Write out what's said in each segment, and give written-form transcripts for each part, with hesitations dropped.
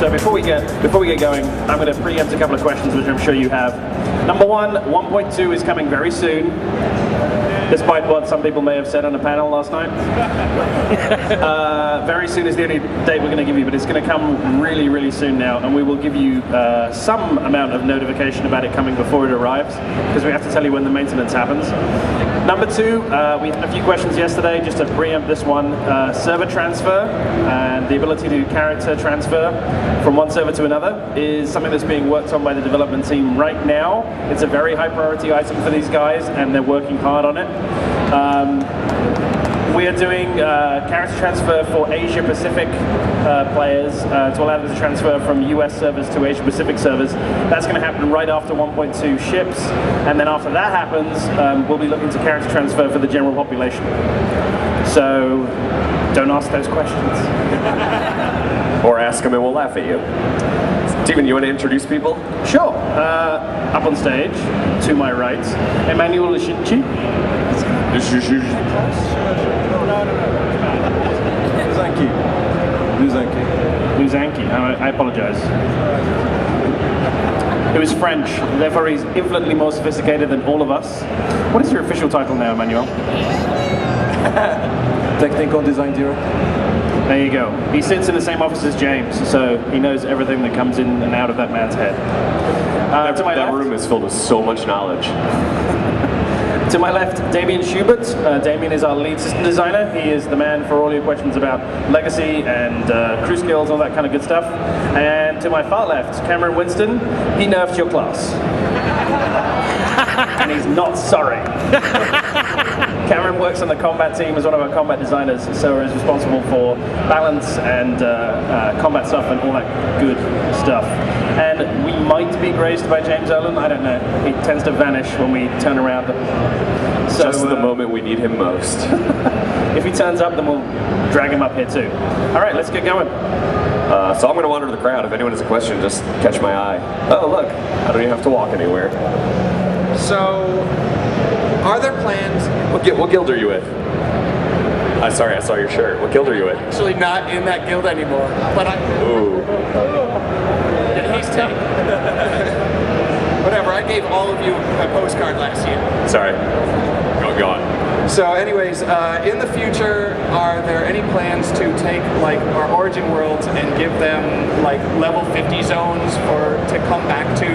So before we get going, I'm going to preempt a couple of questions which I'm sure you have. Number one, 1.2 is coming very soon, despite what some people may have said on a panel last night. Very soon is the only date we're going to give you, but it's going to come really, really soon now, and we will give you some amount of notification about it coming before it arrives, because we have to tell you when the maintenance happens. Number two, we had a few questions yesterday, just to preempt this one. Server transfer and the ability to character transfer from one server to another is something that's being worked on by the development team right now. It's a very high priority item for these guys, and they're working hard on it. We are doing character transfer for Asia Pacific players to allow them to transfer from US servers to Asia Pacific servers. That's going to happen right after 1.2 ships, and then after that happens, we'll be looking to character transfer for the general population. So don't ask those questions. Or ask them and we'll laugh at you. Steven, you want to introduce people? Sure. Up on stage, to my right, Emmanuel Lusinchi. Lusinchi. I apologize. It was French, therefore he's infinitely more sophisticated than all of us. What is your official title now, Emmanuel? Technical Design Director. There you go. He sits in the same office as James, so he knows everything that comes in and out of that man's head. That room is filled with so much knowledge. To my left, Damion Schubert. Damion is our lead system designer. He is the man for all your questions about legacy and crew skills, all that kind of good stuff. And to my far left, Cameron Winston. He nerfed your class. And he's not sorry. Cameron works on the combat team as one of our combat designers, so is responsible for balance and combat stuff and all that good stuff. And we might be graced by James Olin, I don't know. He tends to vanish when we turn around. So, just the moment we need him most. If he turns up, then we'll drag him up here too. All right, let's get going. So I'm going to wander the crowd. If anyone has a question, just catch my eye. Oh, look, I don't even have to walk anywhere. So, are there plans? What guild are you with? Sorry, I saw your shirt. What guild are you with? Actually, not in that guild anymore. But Ooh. Yeah, he's taken. Whatever. I gave all of you a postcard last year. Sorry. Go on. So, anyways, in the future, are there any plans to take like our origin worlds and give them like level 50 zones to come back to,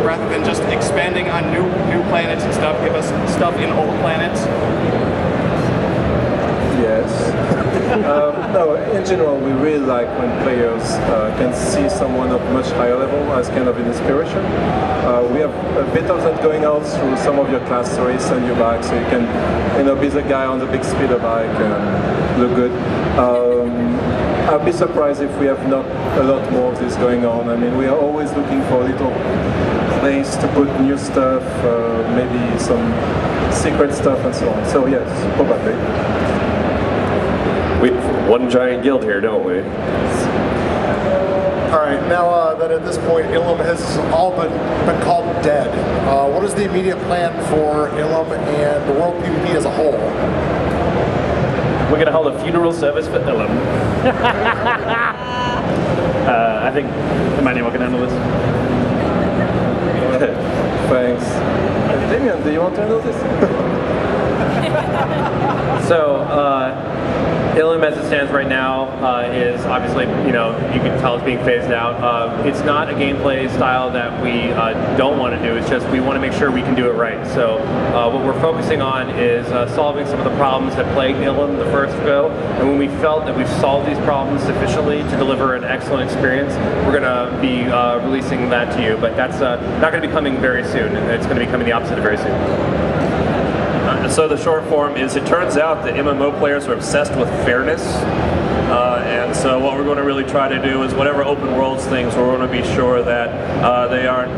rather than just expanding on new planets and stuff? Give us stuff in old planets. Yes. No, in general, we really like when players can see someone of much higher level as kind of an inspiration. We have a bit of that going out through some of your class stories and your bike, so you can, be the guy on the big speeder bike and look good. I'd be surprised if we have not a lot more of this going on. I mean, we are always looking for a little place to put new stuff, maybe some secret stuff and so on. So yes, probably. We have one giant guild here, don't we? Alright, now that at this point Ilum has all been called dead, what is the immediate plan for Ilum and the world PvP as a whole? We're going to hold a funeral service for Ilum. I think Emmanuel can handle this. Thanks. Damion, do you want to handle this? So, Ilum as it stands right now is obviously, you can tell it's being phased out. It's not a gameplay style that we don't want to do, it's just we want to make sure we can do it right. So what we're focusing on is solving some of the problems that plagued Ilum the first go, and when we felt that we've solved these problems sufficiently to deliver an excellent experience, we're going to be releasing that to you, but that's not going to be coming very soon. It's going to be coming the opposite of very soon. So the short form is, it turns out that MMO players are obsessed with fairness, and so what we're going to really try to do is whatever open worlds things, we're going to be sure that they aren't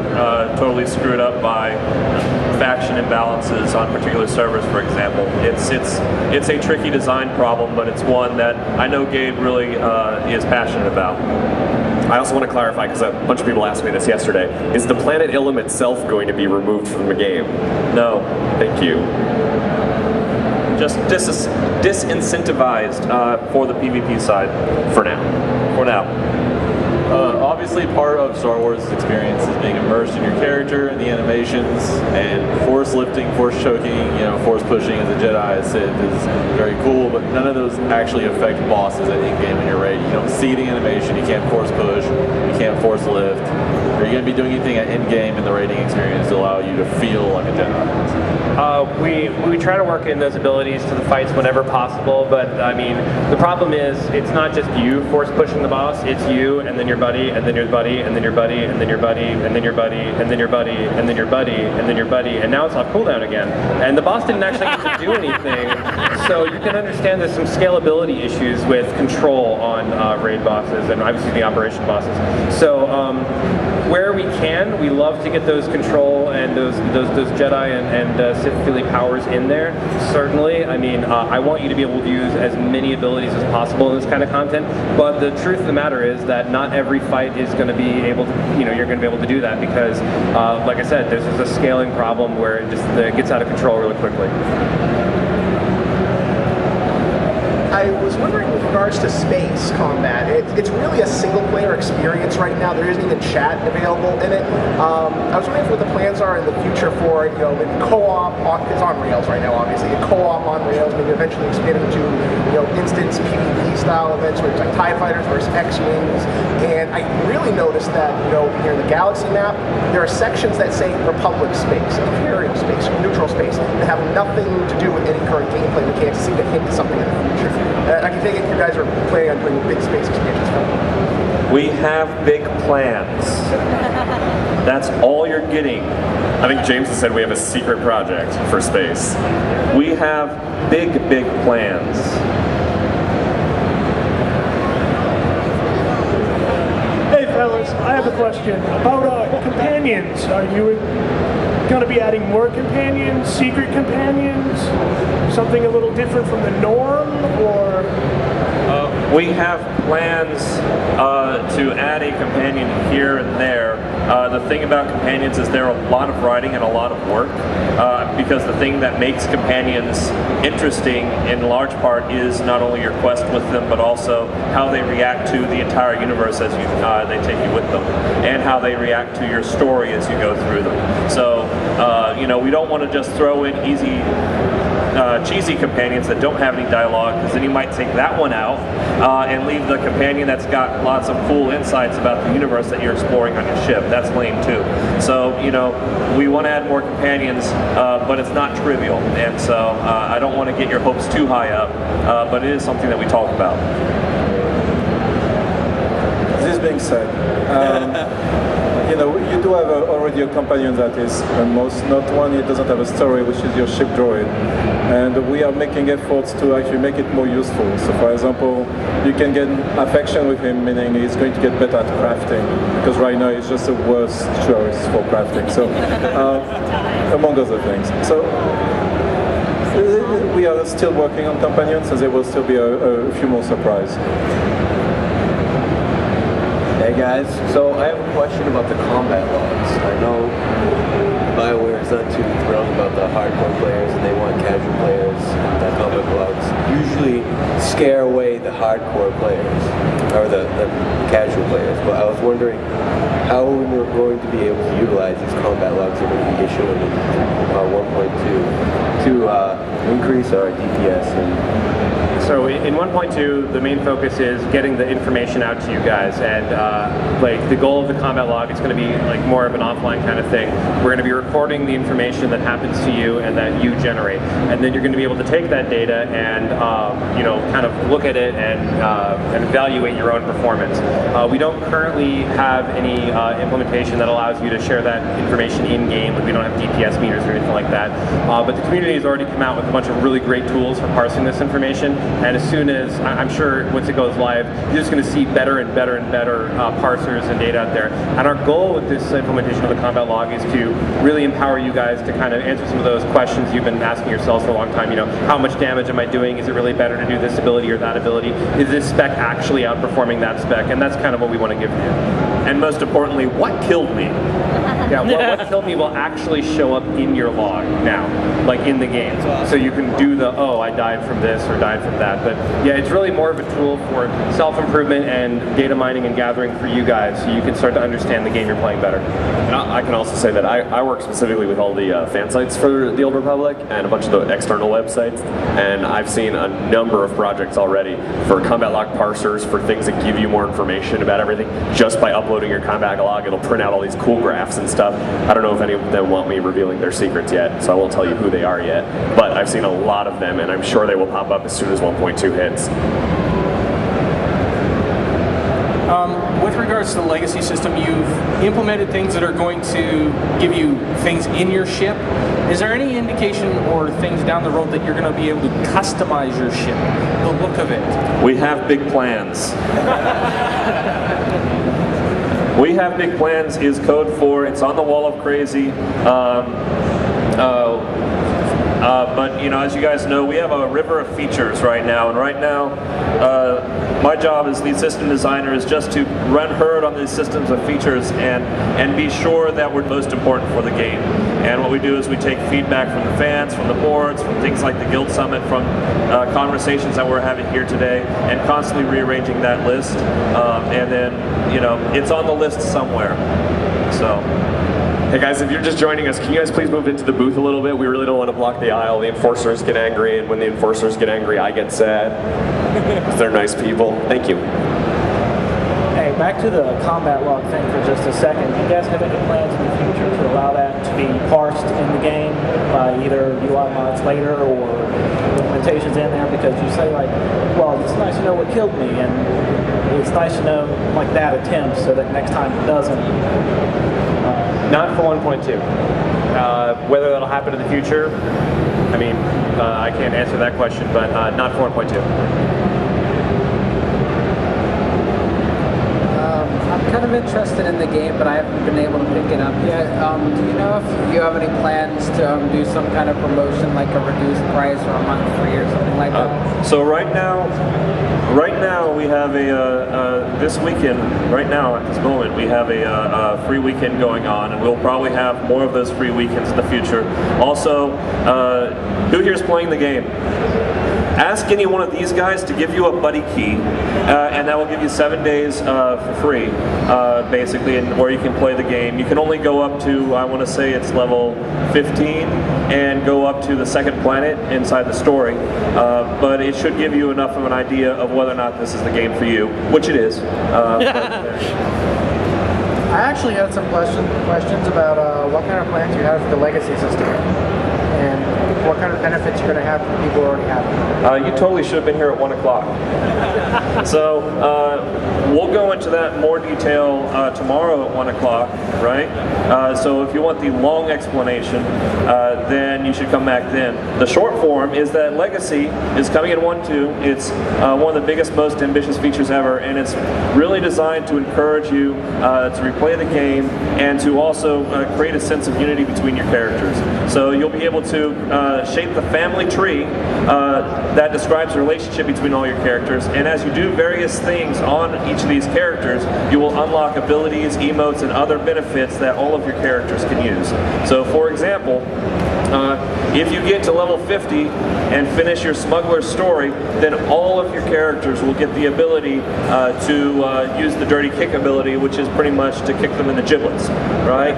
totally screwed up by faction imbalances on particular servers, for example. It's a tricky design problem, but it's one that I know Gabe really is passionate about. I also want to clarify, because a bunch of people asked me this yesterday, is the planet Ilum itself going to be removed from the game? No. Thank you. Just disincentivized for the PvP side. For now. For now. obviously part of Star Wars' experience is being immersed in your character and the animations, and force lifting, force choking, force pushing as a Jedi, Sith is very cool, but none of those actually affect bosses at in-game when you're raiding. You don't see the animation, you can't force push, you can't force lift. Are you going to be doing anything at in-game in the raiding experience to allow you to feel like a Jedi? We try to work in those abilities to the fights whenever possible, but I mean, the problem is it's not just you force pushing the boss, it's you and then your buddy and then your buddy and then your buddy and then your buddy and then your buddy and then your buddy and then your buddy and then your buddy, and now it's on cooldown again. And the boss didn't actually get to do anything, so you can understand there's some scalability issues with control on raid bosses and obviously the operation bosses. So where we can, we love to get those control and those Jedi and Sith Philly powers in there. Certainly, I mean, I want you to be able to use as many abilities as possible in this kind of content. But the truth of the matter is that not every fight is going to be able to, you're going to be able to do that because, like I said, there's just a scaling problem where it gets out of control really quickly. I was wondering with regards to space combat, it's really a single-player experience right now. There isn't even chat available in it. I was wondering what the plans are in the future for, maybe co-op. It's on rails right now, obviously. A co-op on rails, maybe eventually expand into, instance PvP style events where it's like TIE Fighters versus X-Wings. And I really noticed that, here in the Galaxy map, there are sections that say Republic space, Imperial space, neutral space, that have nothing to do with any current gameplay mechanics. Seem to hint to something in the future. I can take it you guys are planning on doing big space expansions for. We have big plans. That's all you're getting. I think James has said we have a secret project for space. We have big plans. Hey fellas, I have a question about companions. Are you going to be adding more companions, secret companions, something a little different from the norm, or? We have plans to add a companion here and there. The thing about companions is they're a lot of writing and a lot of work, because the thing that makes companions interesting in large part is not only your quest with them, but also how they react to the entire universe as they take you with them, and how they react to your story as you go through them. So, we don't want to just throw in easy cheesy companions that don't have any dialogue, because then you might take that one out and leave the companion that's got lots of cool insights about the universe that you're exploring on your ship. That's lame too. So, we want to add more companions, but it's not trivial, and so I don't want to get your hopes too high up, but it is something that we talk about. This being said, you do have already a companion that is not one, it doesn't have a story, which is your ship droid. And we are making efforts to actually make it more useful. So for example, you can get affection with him, meaning he's going to get better at crafting, because right now he's just the worst choice for crafting. So, among other things. So, we are still working on companions, and there will still be a few more surprises. Hey guys, so I have a question about the combat logs. I know BioWare is not too thrilled about the hardcore players and they want casual players. The combat logs usually scare away the hardcore players, or the casual players. But I was wondering how we're going to be able to utilize these combat logs that we're issuing in 1.2 to increase our DPS and So in 1.2, the main focus is getting the information out to you guys, and the goal of the combat log is going to be like more of an offline kind of thing. We're going to be recording the information that happens to you and that you generate, and then you're going to be able to take that data and kind of look at it and evaluate your own performance. We don't currently have any implementation that allows you to share that information in game. Like we don't have DPS meters or anything like that. But the community has already come out with a bunch of really great tools for parsing this information. And as soon as, I'm sure once it goes live, you're just going to see better and better and better parsers and data out there. And our goal with this implementation of the combat log is to really empower you guys to kind of answer some of those questions you've been asking yourselves for a long time. How much damage am I doing? Is it really better to do this ability or that ability? Is this spec actually outperforming that spec? And that's kind of what we want to give you. And most importantly, what killed me? Yeah, what killed me will actually show up in your log now, like in the game. So you can do the, oh, I died from this or died from that. But yeah, it's really more of a tool for self-improvement and data mining and gathering for you guys, so you can start to understand the game you're playing better. And I can also say that I work specifically with all the fan sites for the Old Republic and a bunch of the external websites, and I've seen a number of projects already for combat log parsers, for things that give you more information about everything. Just by uploading your combat log, it'll print out all these cool graphs and stuff. I don't know if any of them want me revealing their secrets yet, so I won't tell you who they are yet, but I've seen a lot of them, and I'm sure they will pop up as soon as 1.2 hits. With regards to the legacy system, you've implemented things that are going to give you things in your ship. Is there any indication or things down the road that you're going to be able to customize your ship, the look of it? We have big plans. We have big plans is code for, it's on the wall of crazy. But you know, as you guys know, we have a river of features right now, and right now, my job as lead system designer is just to run herd on these systems of features and be sure that we're most important for the game. And what we do is we take feedback from the fans, from the boards, from things like the Guild Summit, from conversations that we're having here today, and constantly rearranging that list. And then, you know, it's on the list somewhere. So. Hey guys, if you're just joining us, can you guys please move into the booth a little bit? We really don't want to block the aisle. The enforcers get angry, and when the enforcers get angry, I get sad. They're nice people. Thank you. Hey, back to the combat log thing for just a second. Do you guys have any plans in the future to allow that to be parsed in the game by either UI mods later or implementations in there? Because you say like, well, it's nice to know what killed me, and it's nice to know like that attempt so that next time it doesn't. Not for 1.2. Whether that'll happen in the future, I mean, I can't answer that question, but not for 1.2. I'm kind of interested in the game, but I haven't been able to pick it up yet. Do you know if you have any plans to do some kind of promotion, like a reduced price or a month free or something like that? So right now we have this weekend, right now at this moment, we have a free weekend going on, and we'll probably have more of those free weekends in the future. Also, who here is playing the game? Ask any one of these guys to give you a buddy key, and that will give you 7 days for free, basically, and where you can play the game. You can only go up to, I want to say it's level 15, and go up to the second planet inside the story, but it should give you enough of an idea of whether or not this is the game for you, which it is. I actually had some questions about what kind of plans you have for the legacy system, and what kind of benefits you're going to have for people who already have it. You totally should have been here at 1 o'clock. So we'll go into that in more detail tomorrow at 1 o'clock, right? So if you want the long explanation, then you should come back then. The short form is that Legacy is coming in 1.2. It's one of the biggest, most ambitious features ever, and it's really designed to encourage you to replay the game and to also create a sense of unity between your characters. So you'll be able to shape the family tree that describes the relationship between all your characters, and as you do various things on each of these characters, you will unlock abilities, emotes, and other benefits that all of your characters can use. So for example, if you get to level 50 and finish your smuggler's story, then all of your characters will get the ability to use the dirty kick ability, which is pretty much to kick them in the giblets, right?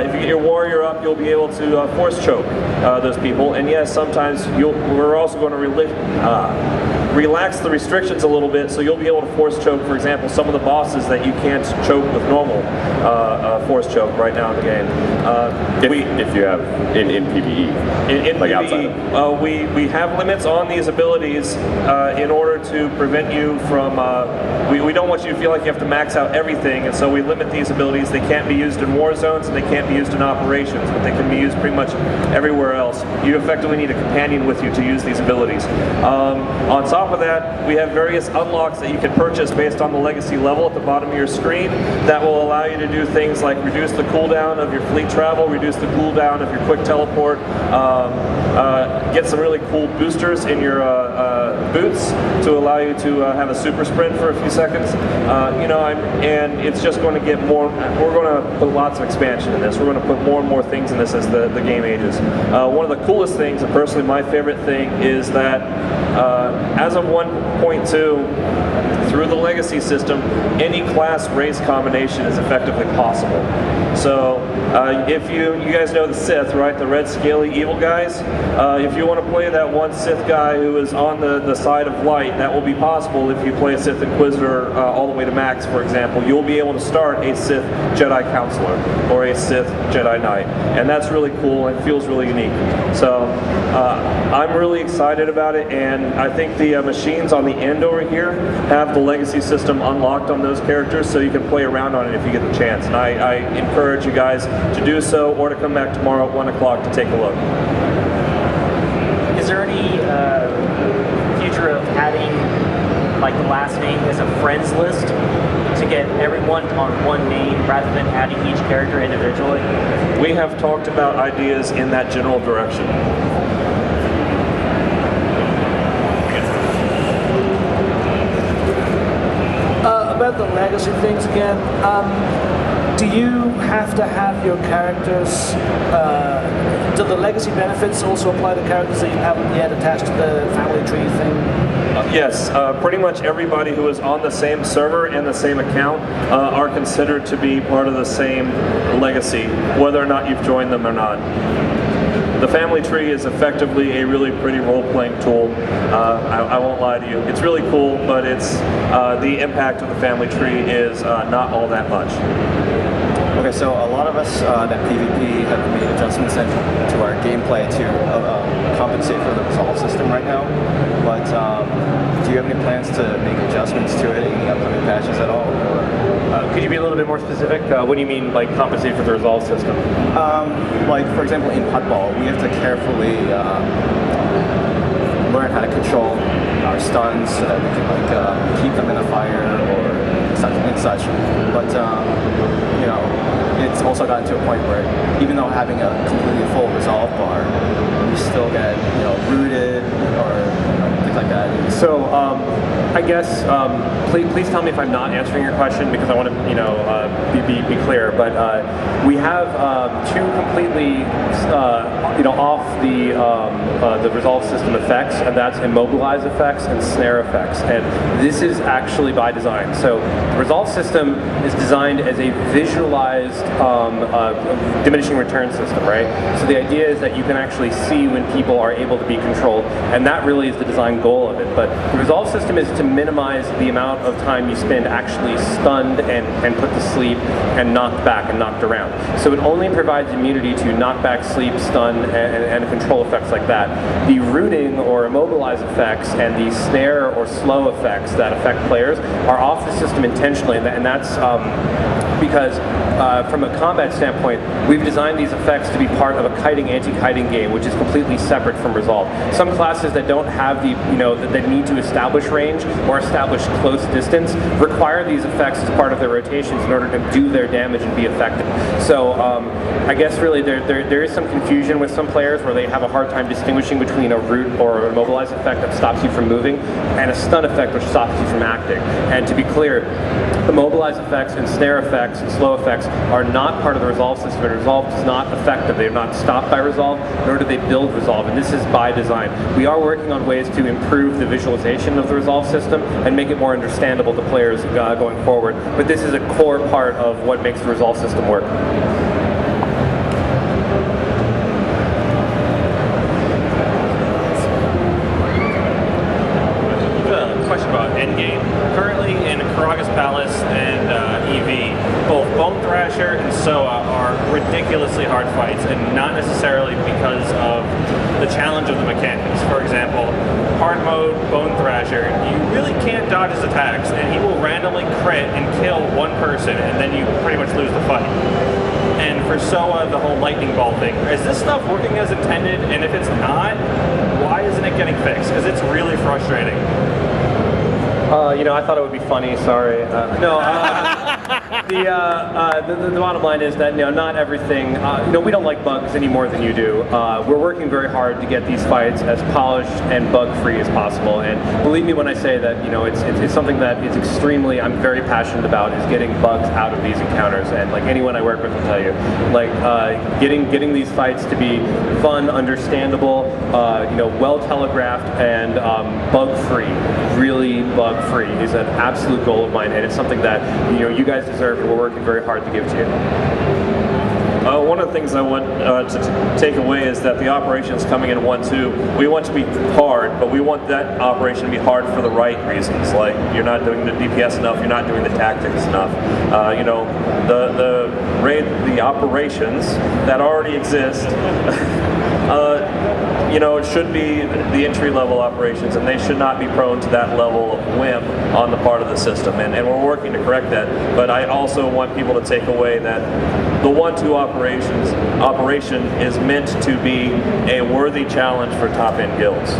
If you get your warrior up, you'll be able to force choke those people, and yes, sometimes we're also going to relax the restrictions a little bit, so you'll be able to force choke, for example, some of the bosses that you can't choke with normal force choke right now in the game. If you have in PvE, in like PvE, we have limits on these abilities in order to prevent you from. We don't want you to feel like you have to max out everything, and so we limit these abilities. They can't be used in war zones, and they can't be used in operations, but they can be used pretty much everywhere else. You effectively need a companion with you to use these abilities. On top top of that, we have various unlocks that you can purchase based on the legacy level at the bottom of your screen that will allow you to do things like reduce the cooldown of your fleet travel, reduce the cooldown of your quick teleport, get some really cool boosters in your boots to allow you to have a super sprint for a few seconds. And it's just going to get more. We're going to put lots of expansion in this. We're going to put more and more things in this as the game ages. One of the coolest things, and personally my favorite thing, is that as of 1.2, through the legacy system, any class race combination is effectively possible. So if you guys know the Sith, right? The red scaly evil guys. If you want to play that one Sith guy who is on the side of light, that will be possible if you play a Sith Inquisitor all the way to max, for example. You'll be able to start a Sith Jedi Counselor or a Sith Jedi Knight. And that's really cool and feels really unique. So I'm really excited about it, and I think the machines on the end over here have the legacy system unlocked on those characters, so you can play around on it if you get the chance. And I encourage you guys to do so, or to come back tomorrow at 1 o'clock to take a look. Is there any future of adding like the last name as a friends list to get everyone on one name rather than adding each character individually? We have talked about ideas in that general direction. About the legacy things again, do you have to have your characters, do the legacy benefits also apply to characters that you haven't yet attached to the family tree thing? Yes, pretty much everybody who is on the same server and the same account are considered to be part of the same legacy, whether or not you've joined them or not. The family tree is effectively a really pretty role-playing tool. I won't lie to you. It's really cool, but it's the impact of the family tree is not all that much. Okay, so a lot of us that PvP have made adjustments to our gameplay to compensate for the resolve system right now. But do you have any plans to make adjustments to it in the upcoming patches at all? Could you be a little bit more specific? What do you mean, like, compensate for the resolve system? Like, for example, in Puttball, we have to carefully learn how to control our stuns so that we can keep them in the fire or such. But you know, it's also gotten to a point where even though having a completely full resolve bar, we still get rooted or things like that. So I guess please tell me if I'm not answering your question, because I want to be clear. But we have two completely off the resolve system effects, and that's immobilize effects and snare effects. And this is actually by design. So the resolve system is designed as a visualized diminishing return system, right? So the idea is that you can actually see when people are able to be controlled, and that really is the design goal of it. But the resolve system is to minimize the amount of time you spend actually stunned and put to sleep and knocked back and knocked around. So it only provides immunity to knockback, sleep, stun, and control effects like that. The rooting or immobilize effects and the snare or slow effects that affect players are off the system intentionally, and that's because from a combat standpoint, we've designed these effects to be part of a kiting, anti-kiting game, which is completely separate from resolve. Some classes that don't have that need to establish range or establish close distance require these effects as part of their rotations in order to do their damage and be effective. So I guess really there is some confusion with some players where they have a hard time distinguishing between a root or an immobilize effect that stops you from moving and a stun effect which stops you from acting. And to be clear, immobilize effects and snare effects and slow effects are not part of the resolve system, and resolve is not effective. They are not stopped by resolve, nor do they build resolve, and this is by design. We are working on ways to improve the visualization of the resolve system and make it more understandable to players going forward, but this is a core part of what makes the resolve system work. Question about endgame. Currently in Karaga's Palace and EV, both Bone Thrasher and Soa are ridiculously hard fights, and not necessarily because of the challenge of the mechanics. For example, hard mode Bone Thrasher, you really can't dodge his attacks, and he will randomly crit and kill one person, and then you pretty much lose the fight. And for SOA, the whole lightning ball thing. Is this stuff working as intended? And if it's not, why isn't it getting fixed? Because it's really frustrating. I thought it would be funny. Sorry. The bottom line is that not everything. We don't like bugs any more than you do. We're working very hard to get these fights as polished and bug-free as possible. And believe me when I say that it's something that is I'm very passionate about is getting bugs out of these encounters. And like anyone I work with will tell you, like getting these fights to be fun, understandable, well telegraphed, and bug-free. Really bug-free is an absolute goal of mine, and it's something that you guys deserve, and we're working very hard to give to you. One of the things I want to take away is that the operations coming in 1-2, we want to be hard, but we want that operation to be hard for the right reasons. Like you're not doing the DPS enough, you're not doing the tactics enough. The operations that already exist. It should be the entry-level operations, and they should not be prone to that level of whim on the part of the system, and we're working to correct that. But I also want people to take away that the 1-2 operation is meant to be a worthy challenge for top-end guilds.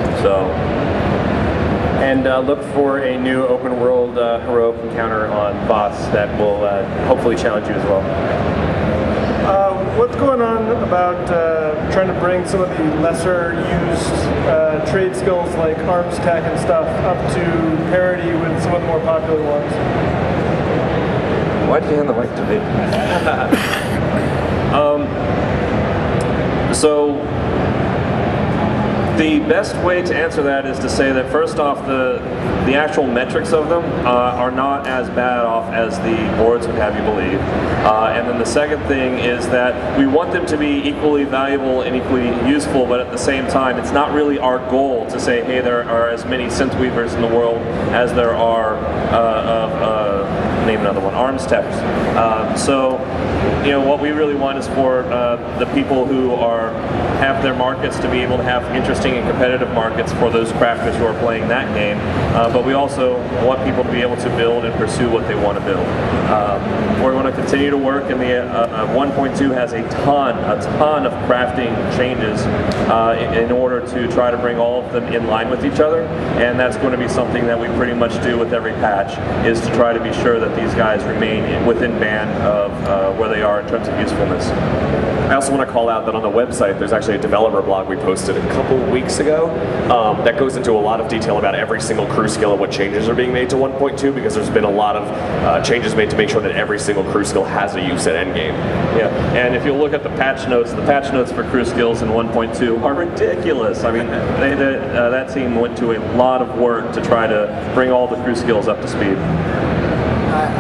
And look for a new open world heroic encounter on Boss that will hopefully challenge you as well. What's going on about trying to bring some of the lesser used trade skills like arms tech and stuff up to parity with some of the more popular ones? Why do you hand the mic to me? The best way to answer that is to say that first off, the actual metrics of them are not as bad off as the boards would have you believe. And then the second thing is that we want them to be equally valuable and equally useful, but at the same time, it's not really our goal to say, hey, there are as many synth weavers in the world as there are name another one, arms techs. What we really want is for the people who have their markets to be able to have interesting and competitive markets for those crafters who are playing that game. But we also want people to be able to build and pursue what they want to build. We're going to continue to work, and the 1.2 has a ton of crafting changes in order to try to bring all of them in line with each other. And that's going to be something that we pretty much do with every patch, is to try to be sure that these guys remain within band of where they are in terms of usefulness. I also want to call out that on the website there's actually a developer blog we posted a couple weeks ago that goes into a lot of detail about every single crew skill and what changes are being made to 1.2, because there's been a lot of changes made to make sure that every single crew skill has a use at endgame. Yeah, and if you look at the patch notes for crew skills in 1.2 are ridiculous. I mean, that team went to a lot of work to try to bring all the crew skills up to speed.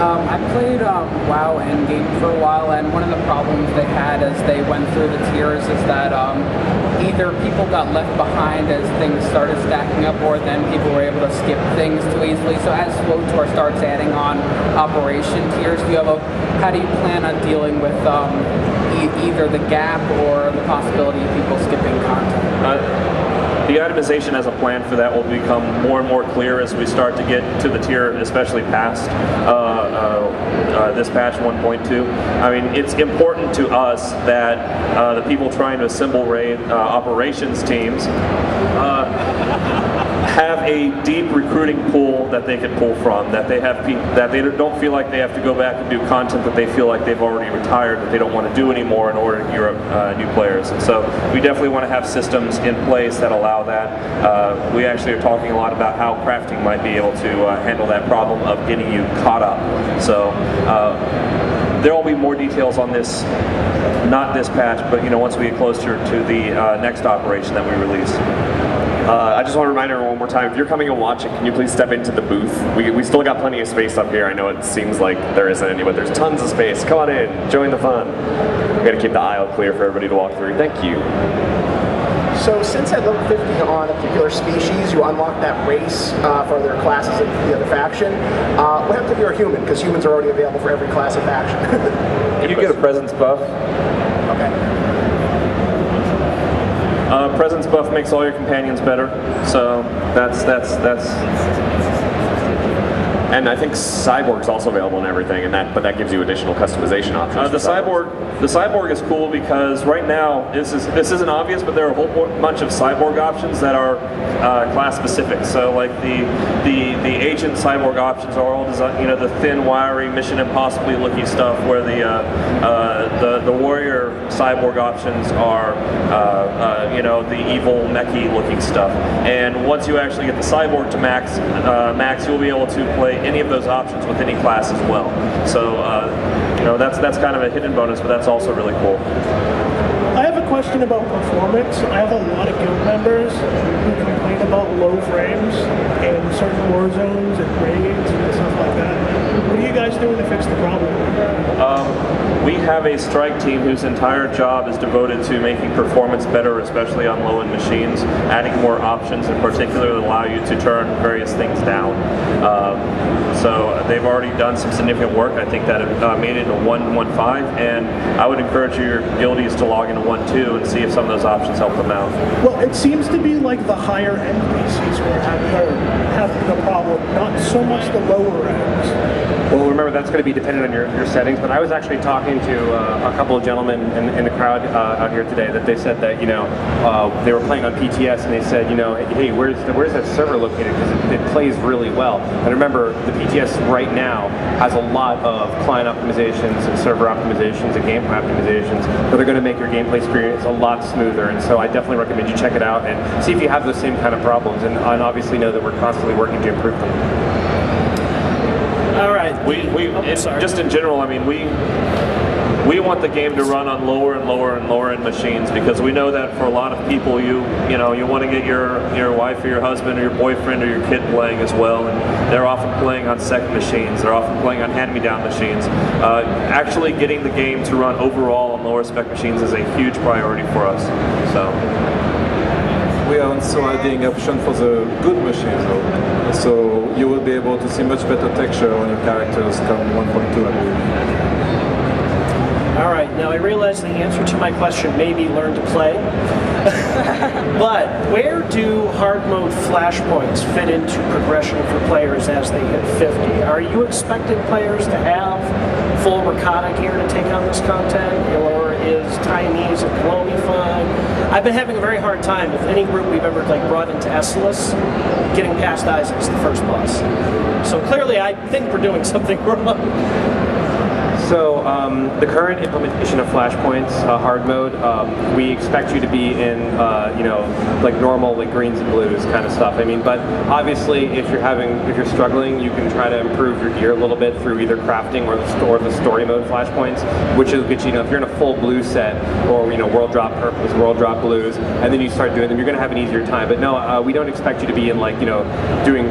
I played WoW Endgame for a while, and one of the problems they had as they went through the tiers is that either people got left behind as things started stacking up, or then people were able to skip things too easily. So as SWTOR starts adding on operation tiers, how do you plan on dealing with either the gap or the possibility of people skipping content? The itemization as a plan for that will become more and more clear as we start to get to the tier, especially past this patch 1.2. I mean, it's important to us that the people trying to assemble Reid operations teams have a deep recruiting pool that they can pull from, that they don't feel like they have to go back and do content that they feel like they've already retired, that they don't want to do anymore in order to gear up new players. And so we definitely want to have systems in place that allow that. We actually are talking a lot about how crafting might be able to handle that problem of getting you caught up. So there will be more details on this, not this patch, but once we get closer to the next operation that we release. I just want to remind everyone one more time, if you're coming and watching, can you please step into the booth? We still got plenty of space up here. I know it seems like there isn't any, but there's tons of space. Come on in, join the fun. We got to keep the aisle clear for everybody to walk through. Thank you. So since at level 50 on a particular species, you unlock that race for their classes of the other faction. What happens if you're a human? Because humans are already available for every class of faction. You get a presence buff. Okay. Presence buff makes all your companions better, so that's And I think Cyborg's also available and everything, but that gives you additional customization options. The cyborg is cool because right now this isn't obvious, but there are a whole bunch of cyborg options that are class specific. So like the agent cyborg options are all designed, the thin, wiry, Mission Impossible looking stuff, where the warrior cyborg options are the evil mechy looking stuff. And once you actually get the cyborg to max, you'll be able to play any of those options with any class as well. So that's kind of a hidden bonus, but that's also really cool. I have a question about performance. I have a lot of guild members who complain about low frames in certain war zones and raids and stuff like that. What are you guys doing to fix the problem? We have a strike team whose entire job is devoted to making performance better, especially on low-end machines, adding more options in particular that allow you to turn various things down. So they've already done some significant work. I think that it made it a 1.15, and I would encourage your guildies to log into 1.2 and see if some of those options help them out. Well, it seems to be like the higher end PCs who are having the problem, not so much the lower ends. Well, remember, that's going to be dependent on your settings, but I was actually talking to a couple of gentlemen in the crowd out here today that they said that, they were playing on PTS and they said, hey, where's that server located? Because it plays really well. And remember, the PTS right now has a lot of client optimizations and server optimizations and gameplay optimizations that are going to make your gameplay experience a lot smoother. And so I definitely recommend you check it out and see if you have those same kind of problems, and obviously know that we're constantly working to improve them. All right. Just in general, I mean, we want the game to run on lower and lower and lower end machines, because we know that for a lot of people, you want to get your wife or your husband or your boyfriend or your kid playing as well, and they're often playing on second machines. They're often playing on hand-me-down machines. Actually, getting the game to run overall on lower spec machines is a huge priority for us. So. We are also adding option for the good machines though. So you will be able to see much better texture on your characters come 1.2, I believe. All right, now I realize the answer to my question may be learn to play. But where do hard mode flashpoints fit into progression for players as they hit 50? Are you expecting players to have full Ricotta gear to take on this content, or is Chinese and Chloe fine? I've been having a very hard time with any group we've ever brought into Essalus getting past Isaac's the first boss. So clearly I think we're doing something wrong. So the current implementation of flashpoints, hard mode, we expect you to be in, like normal, like greens and blues kind of stuff. I mean, but obviously, if you're struggling, you can try to improve your gear a little bit through either crafting or the story mode flashpoints, which will get you, if you're in a full blue set or world drop purples, world drop blues, and then you start doing them, you're going to have an easier time. But no, we don't expect you to be in doing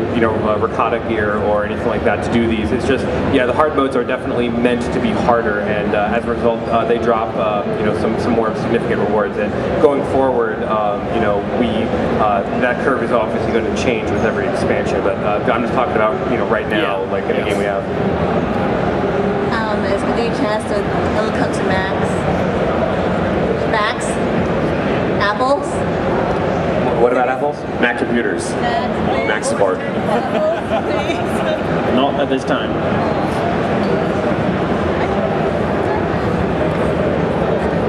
Ricotta gear or anything like that to do these. It's just the hard modes are definitely meant to be harder, and as a result, they drop some more significant rewards. And going forward, that curve is obviously going to change with every expansion. But I'm just talking about right now, in the game we have. Is there any chance that it'll come to Max? Apples? What about Apples? Mac computers. Mac support. Not at this time.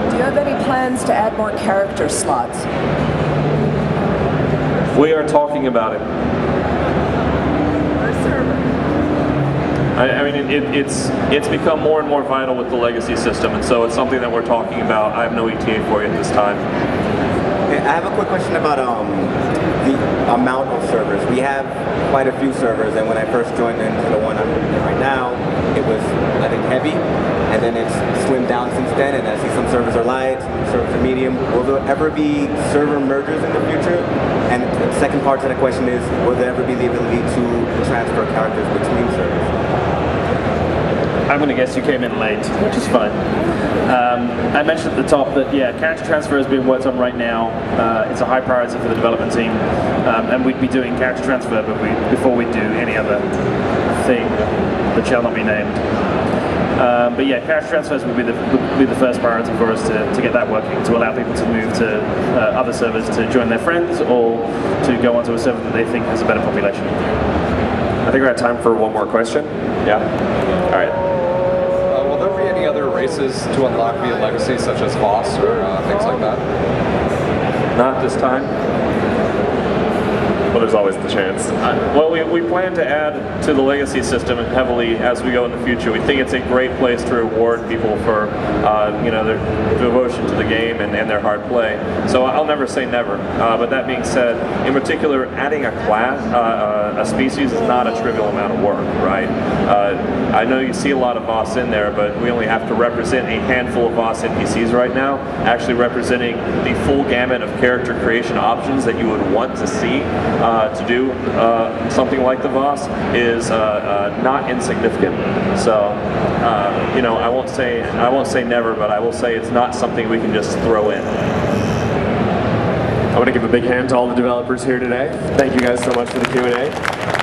Do you have any plans to add more character slots? We are talking about it. I mean, it's become more and more vital with the legacy system, and so it's something that we're talking about. I have no ETA for you at this time. Okay, I have a quick question about the amount of servers. We have quite a few servers, and when I first joined into the one I'm in right now, it was, I think, heavy, and then it's slimmed down since then, and I see some servers are light, some servers are medium. Will there ever be server mergers in the future? And the second part to the question is, will there ever be the ability to transfer characters between servers? I'm going to guess you came in late, which is fine. I mentioned at the top that, character transfer is being worked on right now. It's a high priority for the development team, and we'd be doing character transfer before we do any other thing that shall not be named. But character transfers would be the first priority for us to get that working, to allow people to move to other servers to join their friends or to go onto a server that they think has a better population. I think we're at time for one more question. Yeah? All right. Will there be any other races to unlock via Legacy, such as Boss or things like that? Not this time. Well, there's always the chance. Well, we plan to add to the legacy system heavily as we go in the future. We think it's a great place to reward people for their devotion to the game and their hard play. So I'll never say never. But that being said, in particular, adding a class, a species is not a trivial amount of work, right? I know you see a lot of Voss in there, but we only have to represent a handful of Voss NPCs right now, actually representing the full gamut of character creation options that you would want to see. To do something like the Voss is not insignificant. So, I won't say never, but I will say it's not something we can just throw in. I want to give a big hand to all the developers here today. Thank you guys so much for the Q&A.